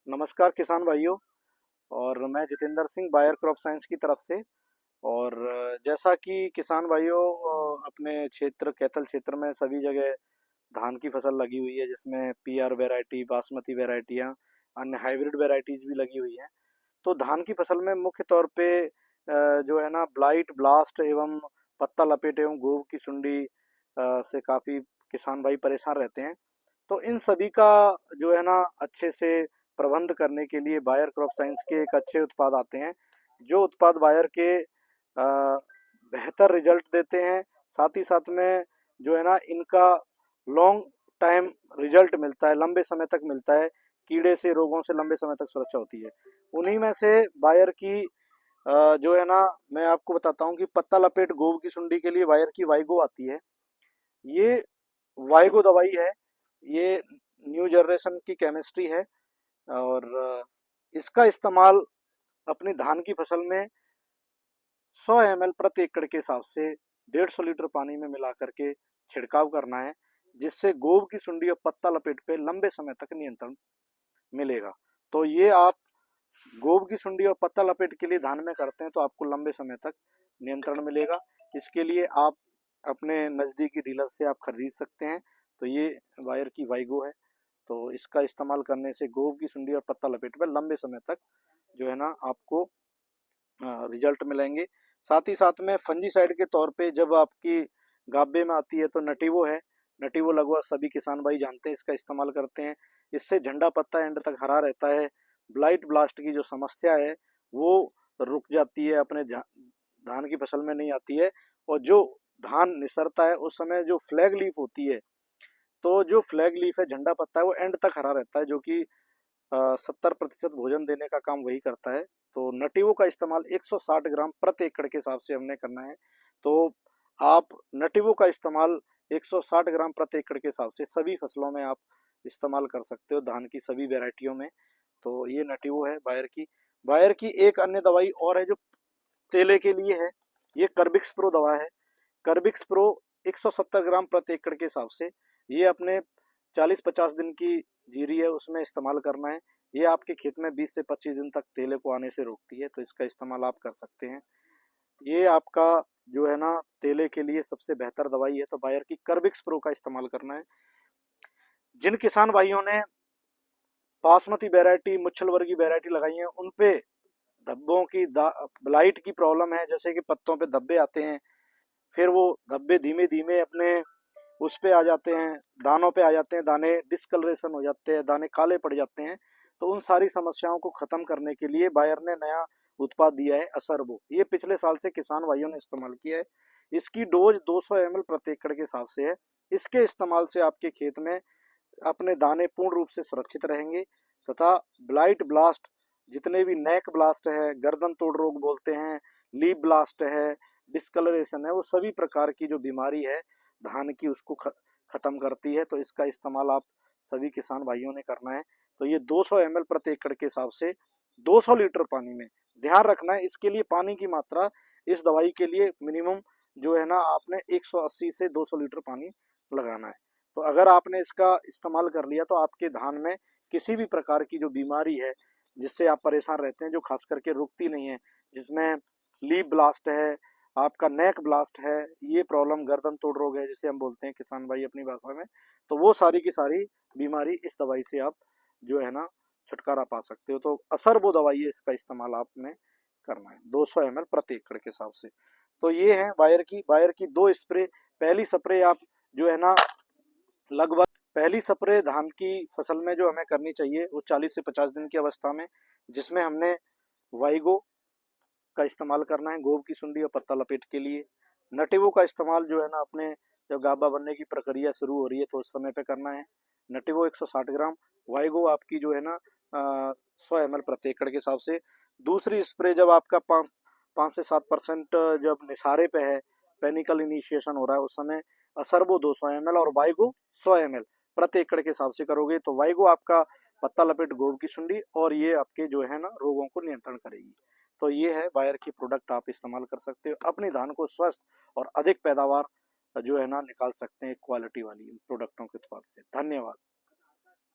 नमस्कार किसान भाइयों। और मैं Jitendra Singh buyer crop science की तरफ से। और जैसा कि किसान भाइयों, अपने क्षेत्र कैथल क्षेत्र में सभी जगह धान की फसल लगी हुई है, जिसमें पीआर वैरायटी, बासमती वैरायटियाँ, अन्य हाइब्रिड वैरायटीज भी लगी हुई हैं। तो धान की फसल में मुख्य तौर पे जो है ना, ब्लाइट, ब्लास्ट एवं पत्ता लपेट एवं गोभ की सुंडी से काफ़ी किसान भाई परेशान रहते हैं। तो इन सभी का जो है ना, अच्छे से प्रबंध करने के लिए बायर क्रॉप साइंस के एक अच्छे उत्पाद आते हैं, जो उत्पाद बायर के बेहतर रिजल्ट देते हैं। साथ ही साथ में जो है ना, इनका लॉन्ग टाइम रिजल्ट मिलता है, लंबे समय तक मिलता है, कीड़े से, रोगों से लंबे समय तक सुरक्षा होती है। उन्हीं में से बायर की जो है ना, मैं आपको बताता हूँ कि पत्ता लपेट गोभ की सुंडी के लिए बायर की वाइगो आती है। ये वाइगो दवाई है, ये न्यू जनरेशन की केमिस्ट्री है। और इसका इस्तेमाल अपनी धान की फसल में 100 ml प्रति एकड़ के हिसाब से 150 लीटर पानी में मिला करके छिड़काव करना है, जिससे गोभ की सुंडी और पत्ता लपेट पे लंबे समय तक नियंत्रण मिलेगा। तो ये आप गोभ की सुंडी और पत्ता लपेट के लिए धान में करते हैं तो आपको लंबे समय तक नियंत्रण मिलेगा। इसके लिए आप अपने नज़दीकी डीलर से आप खरीद सकते हैं। तो ये बायर की वाइगो है। तो इसका इस्तेमाल करने से गोभ की सुंडी और पत्ता लपेट में लंबे समय तक जो है ना, आपको रिजल्ट मिलेंगे। साथ ही साथ में फंजीसाइड के तौर पे जब आपकी गाभे में आती है तो नटीवो है। नटीवो लगभग सभी किसान भाई जानते हैं, इसका इस्तेमाल करते हैं। इससे झंडा पत्ता एंड तक हरा रहता है। ब्लाइट ब्लास्ट की जो समस्या है वो रुक जाती है, अपने धान की फसल में नहीं आती है। और जो धान निसरता है उस समय जो फ्लैग लीफ होती है, तो जो फ्लैग लीफ है, झंडा पत्ता है, वो एंड तक हरा रहता है, जो कि 70% भोजन देने का काम वही करता है। तो नटीवो का इस्तेमाल 160 ग्राम प्रति एकड़ के हिसाब से हमने करना है। तो आप नटीवो का इस्तेमाल 160 ग्राम प्रति एकड़ के हिसाब से सभी फसलों में आप इस्तेमाल कर सकते हो, धान की सभी वेराइटियों में। तो ये नटीवो है बायर की। बायर की एक अन्य दवाई और है जो तेले के लिए है, ये कर्बिक्स प्रो दवा है। कर्बिक्स प्रो 170 ग्राम प्रति एकड़ के हिसाब से, ये अपने 40-50 दिन की जीरी है उसमें इस्तेमाल करना है। ये आपके खेत में 20 से 25 दिन तक तेले को आने से रोकती है, तो इसका इस्तेमाल आप कर सकते हैं। ये आपका जो है ना, तेले के लिए सबसे बेहतर दवाई है। तो बायर की कर्बिक्स प्रो का इस्तेमाल करना है। जिन किसान भाइयों ने बासमती वैरायटी, मुच्छल वर्गीय वैरायटी लगाई है, उन पे धब्बों की, ब्लाइट की प्रॉब्लम है, जैसे कि पत्तों पे धब्बे आते हैं, फिर वो धब्बे धीमे धीमे अपने उस पे आ जाते हैं, दानों पे आ जाते हैं, दाने डिस्कलरेशन हो जाते हैं, दाने काले पड़ जाते हैं। तो उन सारी समस्याओं को खत्म करने के लिए बायर ने नया उत्पाद दिया है, असरबो। ये पिछले साल से किसान भाइयों ने इस्तेमाल किया है। इसकी डोज 200 ml प्रति एकड़ के हिसाब से है। इसके इस्तेमाल से आपके खेत में अपने दाने पूर्ण रूप से सुरक्षित रहेंगे। तथा ब्लाइट ब्लास्ट, जितने भी नेक ब्लास्ट है, गर्दन तोड़ रोग बोलते हैं, लीप ब्लास्ट है, डिस्कलरेशन है, वो सभी प्रकार की जो बीमारी है धान की, उसको खत्म करती है। तो इसका इस्तेमाल आप सभी किसान भाइयों ने करना है। तो ये 200 ml प्रति एकड़ के हिसाब से 200 लीटर पानी में, ध्यान रखना है इसके लिए पानी की मात्रा इस दवाई के लिए मिनिमम जो है ना, आपने 180 से 200 लीटर पानी लगाना है। तो अगर आपने इसका इस्तेमाल कर लिया तो आपके धान में किसी भी प्रकार की जो बीमारी है जिससे आप परेशान रहते हैं, जो खास करके रुकती नहीं है, जिसमें लीप ब्लास्ट है, आपका नेक ब्लास्ट है, ये प्रॉब्लम गर्दन तोड़ रोग है जिसे हम बोलते हैं किसान भाई अपनी भाषा में, तो वो सारी की सारी बीमारी इस दवाई से आप जो है ना, छुटकारा पा सकते हो। तो असरबो दवाई है, इसका इस्तेमाल आपने करना है 200 ml प्रति एकड़ के हिसाब से। तो ये है बायर की दो स्प्रे। पहली स्प्रे आप जो है ना, लगभग पहली स्प्रे धान की फसल में जो हमें करनी चाहिए वो 40 से 50 दिन की अवस्था में, जिसमें हमने वाइगो का इस्तेमाल करना है गोभ की सुंडी और पत्ता लपेट के लिए। नटेवो का इस्तेमाल जो है ना, अपने जब गाभा बनने की प्रक्रिया शुरू हो रही है तो उस समय पे करना है। नटेवो 160 ग्राम, वाइगो आपकी जो है ना 100 ml प्रति एकड़ के हिसाब से। दूसरी स्प्रे जब आपका 5 से 7% जब निसारे पे है, पेनिकल इनिशिएशन हो रहा है, उस समय असरबो 200 ml और वाइगो 100 ml प्रति एकड़ के हिसाब से करोगे तो वाइगो आपका पत्ता लपेट गोभ की सुंडी और ये आपके जो है ना, रोगों को नियंत्रण करेगी। तो ये है बायर की प्रोडक्ट, आप इस्तेमाल कर सकते हो, अपनी धान को स्वस्थ और अधिक पैदावार जो है ना, निकाल सकते हैं क्वालिटी वाली प्रोडक्टों के उत्पाद से। धन्यवाद।